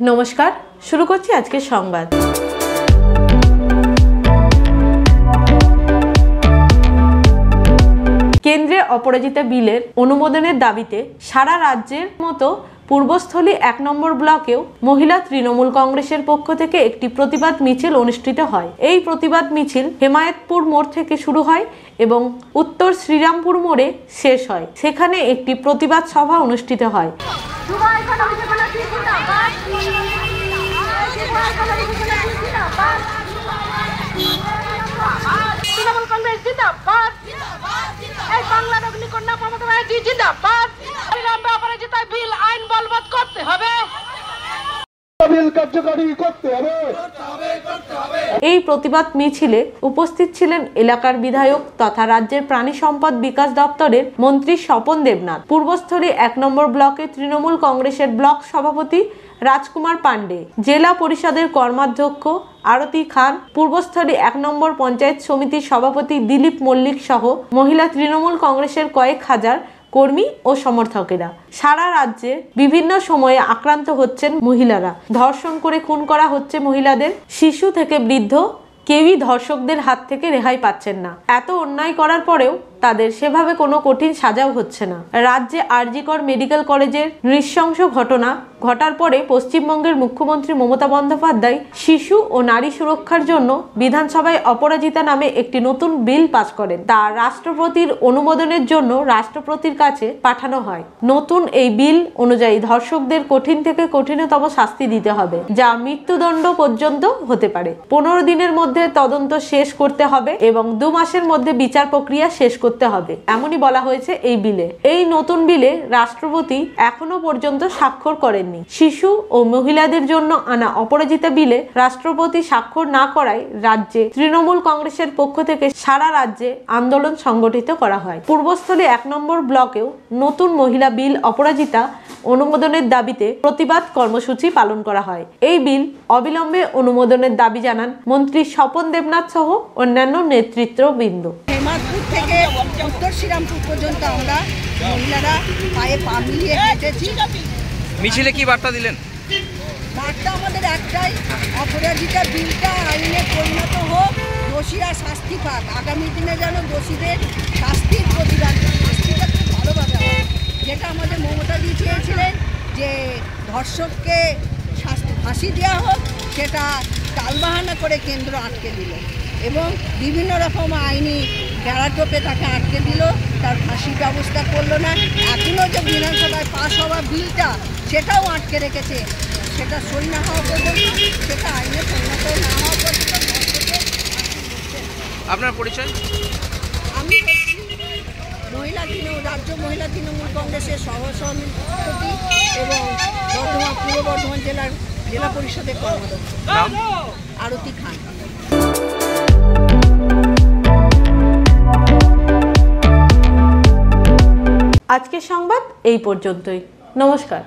নমস্কার, শুরু করছি আজকের সংবাদ। কেন্দ্রে অপরাজিতা বিলের অনুমোদনের দাবিতে সারা রাজ্যের মতো পূর্বস্থলী 1 নম্বর ব্লকেও মহিলা তৃণমূল কংগ্রেসের পক্ষ থেকে একটি প্রতিবাদ মিছিল অনুষ্ঠিত হয়। এই প্রতিবাদ মিছিল হেমায়েতপুর মোড় থেকে শুরু হয় এবং উত্তর শ্রীরামপুর মোড়ে শেষ হয়। সেখানে একটি প্রতিবাদ সভা অনুষ্ঠিত হয়। এই প্রতিবাদ মিছিলে উপস্থিত ছিলেন এলাকার বিধায়ক তথা রাজ্যের প্রাণী সম্পদ বিকাশ দপ্তরের মন্ত্রী স্বপন দেবনাথ, পূর্বস্থলী 1 নম্বর ব্লকের তৃণমূল কংগ্রেসের ব্লক সভাপতি রাজকুমার পান্ডে, জেলা পরিষদের কর্মাধ্যক্ষ আরতি খান, পূর্বস্থলী 1 নম্বর পঞ্চায়েত সমিতির সভাপতি দিলীপ মল্লিক সহ মহিলা তৃণমূল কংগ্রেসের কয়েক হাজার কর্মী ও সমর্থকেরা। সারা রাজ্যে বিভিন্ন সময়ে আক্রান্ত হচ্ছেন মহিলারা, ধর্ষণ করে খুন করা হচ্ছে মহিলাদের। শিশু থেকে বৃদ্ধ কেউই ধর্ষকদের হাত থেকে রেহাই পাচ্ছেন না। এত অন্যায় করার পরেও তাদের সেভাবে কোনো কঠিন সাজাও হচ্ছে না। রাজ্যে আরজিকর মেডিকেল কলেজের নৃশংস ঘটনা ঘটার পরে পশ্চিমবঙ্গের মুখ্যমন্ত্রী মমতা বন্দ্যোপাধ্যায় শিশু ও নারী সুরক্ষার জন্য বিধানসভায় অপরাজিতা নামে একটি নতুন বিল পাস করেন। তা রাষ্ট্রপতির অনুমোদনের জন্য রাষ্ট্রপতির কাছে পাঠানো হয়। নতুন এই বিল অনুযায়ী ধর্ষকদের কঠিন থেকে কঠিনতম শাস্তি দিতে হবে, যা মৃত্যুদণ্ড পর্যন্ত হতে পারে। 15 দিনের মধ্যে তদন্ত শেষ করতে হবে এবং 2 মাসের মধ্যে বিচার প্রক্রিয়া শেষ করতে হবে, এমনই বলা হয়েছে এই বিলে। এই নতুন বিলে রাষ্ট্রপতি এখনো পর্যন্ত স্বাক্ষর করেননি। শিশু ও মহিলাদের জন্য আনা অপরাজিতা বিলে রাষ্ট্রপতি স্বাক্ষর না করায় রাজ্যে তৃণমূল কংগ্রেসের পক্ষ থেকে সারা রাজ্যে আন্দোলন সংগঠিত করা হয়। পূর্বস্থলী 1 নম্বর ব্লকেও নতুন মহিলা বিল অপরাজিতা অনুমোদনের দাবিতে প্রতিবাদ কর্মসূচি পালন করা হয়। এই বিল অবিলম্বে অনুমোদনের দাবি জানান মন্ত্রী স্বপন দেবনাথ সহ অন্যান্য নেতৃত্ববৃন্দ। হেমায়তপুর থেকে উত্তর শ্রীরামপুর পর্যন্ত আমরা মহিলারা পায়ে পা মিলিয়ে হেঁটেছি। মিছিলে কি বার্তা দিলেন? বার্তা আমাদের একটাই, অপরাজিতা বিলটা আইনে পরিণত হোক, দোষীরা শাস্তি পাক। আগামী দিনে যেন দোষীদের শাস্তির প্রতিবাদ, শাস্তিটা খুব ভালোভাবে হয়। যেটা আমাদের মমতাদি চেয়েছিলেন যে ধর্ষককে ফাঁসি দেওয়া হোক, সেটা টালবাহানা করে কেন্দ্র আটকে দিল এবং বিভিন্ন রকম আইনি গ্যারাটোপে তাকে আটকে দিল, তার ফাঁসির ব্যবস্থা করলো না। এখনও যে বিধানসভায় পাস হওয়া বিলটা সেটাও আটকে রেখেছে, সেটা সই না হওয়া পর্যন্ত, সেটা আইনে পরিণত না হওয়া পর্যন্ত। আপনার পরিচয়? আমি রাজ্য মহিলা তৃণমূল কংগ্রেসের সহসভাপতি এবং পূর্ব বর্ধমান জেলা পরিষদের কর্মাধ্যক্ষ আরতি খান। আজকের সংবাদ এই পর্যন্তই। নমস্কার।